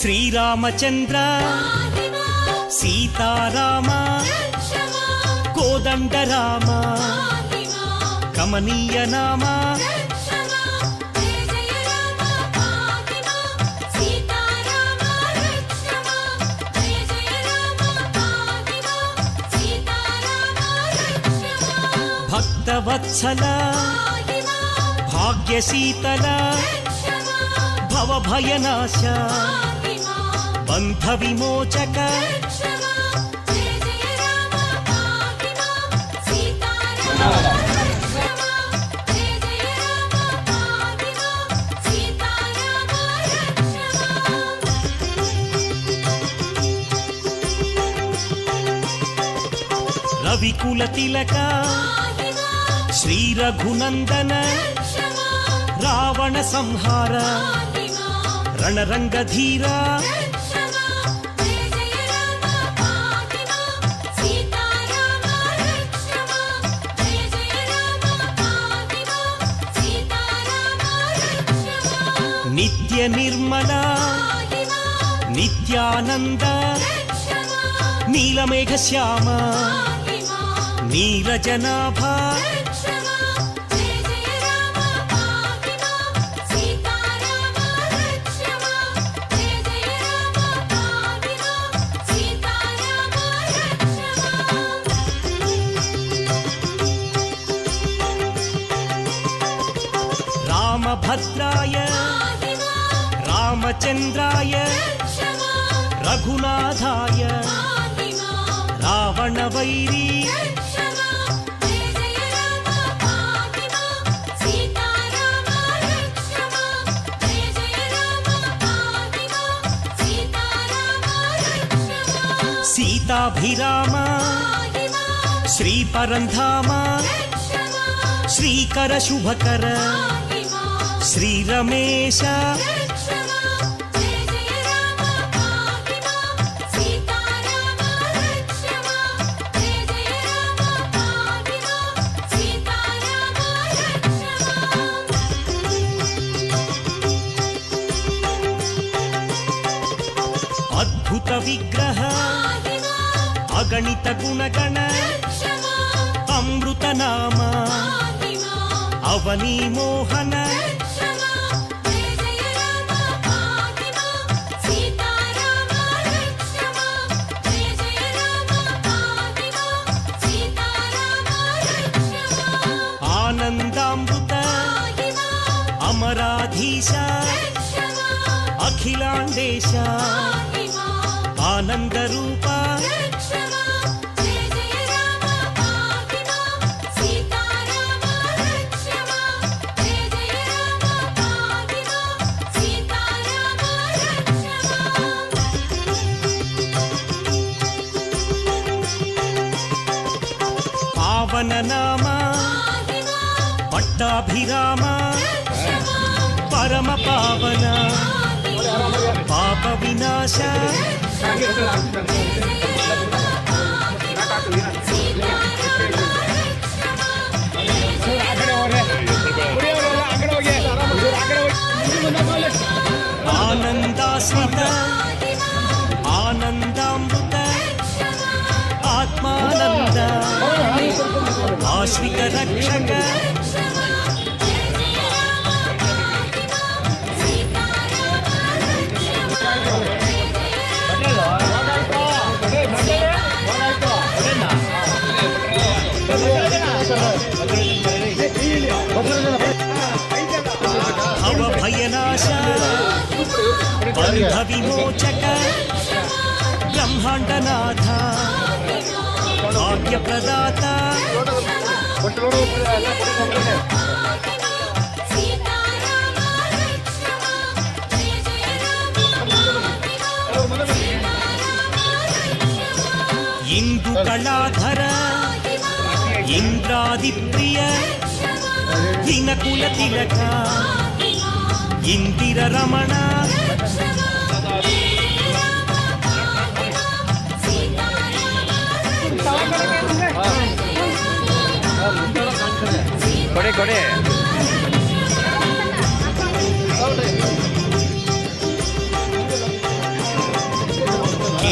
శ్రీరామచంద్ర సీతారామ కోదండరామ కమనీయ నామ భక్తవత్సల భాగ్యశీతల భవభయనాశ బంధ విమోచక రవికుల తిలక శ్రీ రఘునందన రావణ సంహార రణరంగధీర నిత్య నిర్మల నిత్యానంద నీలమేఘ శ్యామ నీరజనాభ రామభద్రాయ రామచంద్రాయ రఘునాథాయ రావణవైరీ సీతాభిరామ శ్రీపరంధామ శ్రీకర శుభకర శ్రీరమేశ అద్భుత విగ్రహ అగణిత గుణగణ అమృత నామ అవనీ మోహన ఆనందామృత అమరాధీశ అఖిలాండేశ ఆనందరూప పావన నామ పట్టాభిరామ పరమ పావన పాప వినాశ ఆనందాశ్రిత ఆనందామృత ఆత్మానంద ఆశ్రిత రక్షక భవభయనాశ బంధ విమోచక బ్రహ్మాండనాథ భాగ్యప్రదాత ఇందు కళాధర ఇంద్రాదిప్రియ వినకుల తిలక ఇందిర రమణ ಕೊಡೆ ಕೊಡೆ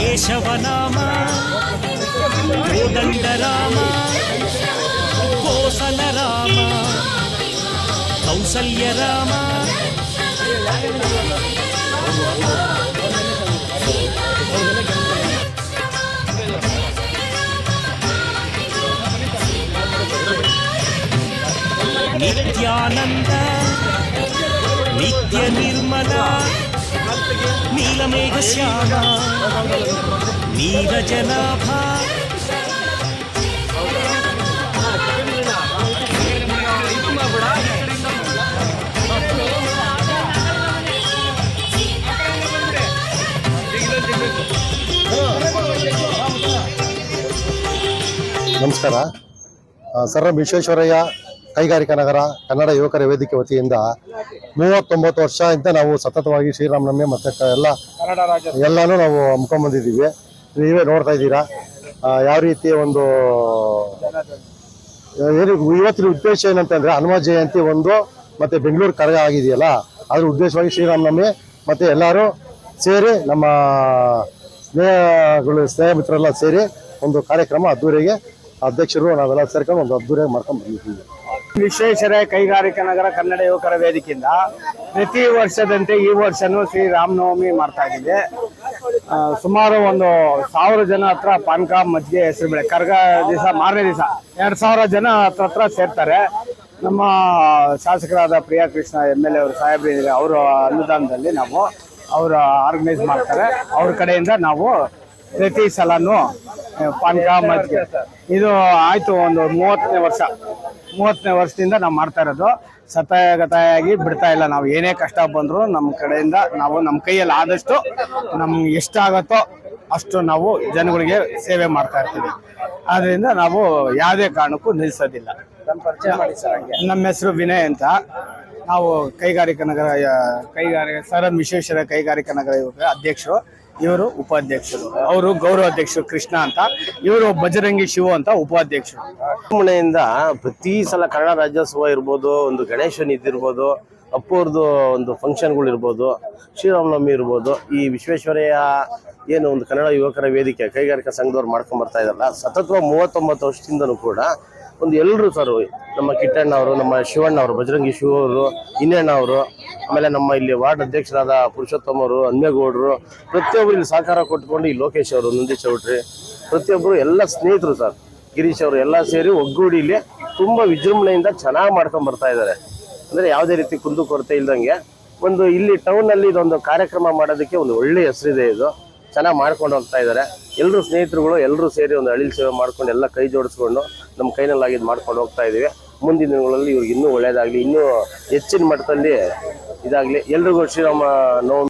ಕೇಶವನಾಮ ಕೋದಂಡರಾಮ ಕೋಸಲ ರಾಮ ಕೌಸಲ್ಯ ರಾಮ ನಿತ್ಯಾನಂದ ನಿತ್ಯ ನಿರ್ಮಲ ನೀಲಮೇಘ ಶ್ಯಾಮ ನೀರಜನಾಭ ನಮಸ್ಕಾರ. ಸರ್ ವಿಶ್ವೇಶ್ವರಯ್ಯ ಕೈಗಾರಿಕಾ ನಗರ ಕನ್ನಡ ಯುವಕರ ವೇದಿಕೆ ವತಿಯಿಂದ 39 ವರ್ಷದಿಂದ ನಾವು ಸತತವಾಗಿ ಶ್ರೀರಾಮನವಮಿ ಮತ್ತು ಎಲ್ಲಾನು ನಾವು ಹಮ್ಮಿಕೊಂಡ್ಬಂದಿದ್ದೀವಿ. ನೀವೇ ನೋಡ್ತಾ ಇದ್ದೀರಾ ಯಾವ ರೀತಿ ಒಂದು ಇವತ್ತಿನ ಉದ್ದೇಶ ಏನಂತಂದರೆ ಹನುಮ ಜಯಂತಿ ಒಂದು ಮತ್ತು ಬೆಂಗಳೂರು ಕರಗ ಆಗಿದೆಯಲ್ಲ, ಅದ್ರ ಉದ್ದೇಶವಾಗಿ ಶ್ರೀರಾಮನವಮಿ ಮತ್ತು ಎಲ್ಲರೂ ಸೇರಿ ನಮ್ಮ ಸ್ನೇಹ ಮಿತ್ರರೆಲ್ಲ ಸೇರಿ ಒಂದು ಕಾರ್ಯಕ್ರಮ ಅದ್ದೂರಿಗೆ ಅಧ್ಯಕ್ಷರು ನಾವೆಲ್ಲ ಸೇರ್ಕೊಂಡು ಒಂದು ಅದ್ದೂರಿಯಾಗಿ ಮಾಡ್ಕೊಂಡು ಬಂದಿದ್ದೀವಿ. ವಿಶ್ವೇಶ್ವರಯ್ಯ ಕೈಗಾರಿಕಾ ನಗರ ಕನ್ನಡ ಯುವಕರ ವೇದಿಕೆಯಿಂದ ಪ್ರತಿ ವರ್ಷದಂತೆ ಈ ವರ್ಷನೂ ಶ್ರೀರಾಮನವಮಿ ಮಾಡ್ತಾ ಇದ್ದೀವಿ. ಸುಮಾರು 1,000 ಜನ ಹತ್ರ ಪಾನಕ ಮಜ್ಜಿಗೆ ಹೆಸರು ಬೇಳೆ ಕರ್ಗ ದಿವಸ ಮಾರನೇ ದಿವಸ 2,000 ಜನ ಹತ್ರ ಸೇರ್ತಾರೆ. ನಮ್ಮ ಶಾಸಕರಾದ ಪ್ರಿಯಾ ಕೃಷ್ಣ MLA ಅವರು ಸಾಹೇಬ್ರಿದ್ದಾರೆ, ಅವರ ಅನುದಾನದಲ್ಲಿ ನಾವು ಅವರು ಆರ್ಗನೈಸ್ ಮಾಡ್ತಾರೆ. ಅವ್ರ ಕಡೆಯಿಂದ ನಾವು ಪ್ರತಿ ಸಲನೂ ಪಾನಕ ಮಜ್ಜಿಗೆ ಇದು ಆಯಿತು ಒಂದು 30ನೇ ವರ್ಷದಿಂದ ನಾವು ಮಾಡ್ತಾ ಇರೋದು. ಸತಾಯಗತಾಯಾಗಿ ಬಿಡ್ತಾ ಇಲ್ಲ. ನಾವು ಏನೇ ಕಷ್ಟ ಬಂದರೂ ನಮ್ಮ ಕಡೆಯಿಂದ ನಾವು ನಮ್ಮ ಕೈಯಲ್ಲಿ ಆದಷ್ಟು ನಮ್ಗೆ ಎಷ್ಟಾಗತ್ತೋ ಅಷ್ಟು ನಾವು ಜನಗಳಿಗೆ ಸೇವೆ ಮಾಡ್ತಾ ಇರ್ತೀವಿ. ಆದ್ದರಿಂದ ನಾವು ಯಾವುದೇ ಕಾರಣಕ್ಕೂ ನಿಲ್ಲಿಸೋದಿಲ್ಲ. ನಮ್ಮ ಹೆಸರು ವಿನಯ್ ಅಂತ. ನಾವು ಕೈಗಾರಿಕಾ ನಗರ ಸರ್ ವಿಶ್ವೇಶ್ವರಯ್ಯ ಕೈಗಾರಿಕಾ ನಗರ ಯುವಕರ ಅಧ್ಯಕ್ಷರು, ಇವರು ಉಪಾಧ್ಯಕ್ಷರು. ಅವರು ಗೌರವ ಅಧ್ಯಕ್ಷರು ಕೃಷ್ಣ ಅಂತ, ಇವರು ಬಜರಂಗಿ ಶಿವ ಅಂತ ಉಪಾಧ್ಯಕ್ಷರು. ಮನೆಯಿಂದ ಪ್ರತಿ ಸಲ ಕನ್ನಡ ರಾಜ್ಯೋತ್ಸವ ಇರ್ಬೋದು, ಒಂದು ಗಣೇಶನ್ ಇದ್ದಿರ್ಬೋದು, ಅಪ್ಪವ್ರದ್ದು ಒಂದು ಫಂಕ್ಷನ್ಗಳು ಇರ್ಬೋದು, ಶ್ರೀರಾಮನವಮಿ ಇರ್ಬೋದು, ಈ ವಿಶ್ವೇಶ್ವರಯ್ಯ ಏನು ಒಂದು ಕನ್ನಡ ಯುವಕರ ವೇದಿಕೆ ಕೈಗಾರಿಕಾ ಸಂಘದವ್ರು ಮಾಡ್ಕೊಂಡು ಬರ್ತಾ ಇದ್ದಾರಲ್ಲ, ಸತತವಾಗಿ 39 ವರ್ಷದಿಂದನೂ ಕೂಡ ಒಂದು ಎಲ್ಲರೂ ಸರ್, ನಮ್ಮ ಕಿಟ್ಟಣ್ಣ ಅವರು, ನಮ್ಮ ಶಿವಣ್ಣ ಅವರು, ಬಜರಂಗಿ ಶಿವ ಅವರು, ಇನ್ನಣ್ಣ ಅವರು, ಆಮೇಲೆ ನಮ್ಮ ಇಲ್ಲಿ ವಾರ್ಡ್ ಅಧ್ಯಕ್ಷರಾದ ಪುರುಷೋತ್ತಮ ಅವರು, ಅನ್ಮೇಗೌಡರು, ಪ್ರತಿಯೊಬ್ಬರು ಇಲ್ಲಿ ಸಹಕಾರ ಕೊಟ್ಕೊಂಡು, ಈ ಲೋಕೇಶ್ ಅವರು, ನಂದಿ ಚೌಟ್ರಿ, ಪ್ರತಿಯೊಬ್ಬರು ಎಲ್ಲ ಸ್ನೇಹಿತರು ಸರ್, ಗಿರೀಶ್ ಅವರು ಎಲ್ಲ ಸೇರಿ ಒಗ್ಗೂಡಿ ಇಲ್ಲಿ ತುಂಬ ವಿಜೃಂಭಣೆಯಿಂದ ಚೆನ್ನಾಗಿ ಮಾಡ್ಕೊಂಡು ಬರ್ತಾ ಇದ್ದಾರೆ. ಅಂದರೆ ಯಾವುದೇ ರೀತಿ ಕುಂದು ಕೊರತೆ ಇಲ್ದಂಗೆ ಒಂದು ಇಲ್ಲಿ ಟೌನಲ್ಲಿ ಇದೊಂದು ಕಾರ್ಯಕ್ರಮ ಮಾಡೋದಕ್ಕೆ ಒಂದು ಒಳ್ಳೆಯ ಹೆಸರಿದೆ. ಇದು ಚೆನ್ನಾಗಿ ಮಾಡ್ಕೊಂಡು ಹೋಗ್ತಾ ಇದ್ದಾರೆ. ಎಲ್ಲರೂ ಸ್ನೇಹಿತರುಗಳು ಎಲ್ಲರೂ ಸೇರಿ ಒಂದು ಅಳಿಲ್ ಸೇವೆ ಮಾಡ್ಕೊಂಡು ಎಲ್ಲ ಕೈ ಜೋಡಿಸ್ಕೊಂಡು ನಮ್ಮ ಕೈನಲ್ಲಾಗಿದ್ದು ಮಾಡ್ಕೊಂಡು ಹೋಗ್ತಾ ಇದ್ದೀವಿ. ಮುಂದಿನ ದಿನಗಳಲ್ಲಿ ಇವ್ರಿಗೆ ಇನ್ನೂ ಒಳ್ಳೆಯದಾಗಲಿ, ಇನ್ನೂ ಹೆಚ್ಚಿನ ಮಟ್ಟದಲ್ಲಿ ಇದಾಗಲಿ. ಎಲ್ರಿಗೂ ಶ್ರೀರಾಮ ನವಮಿ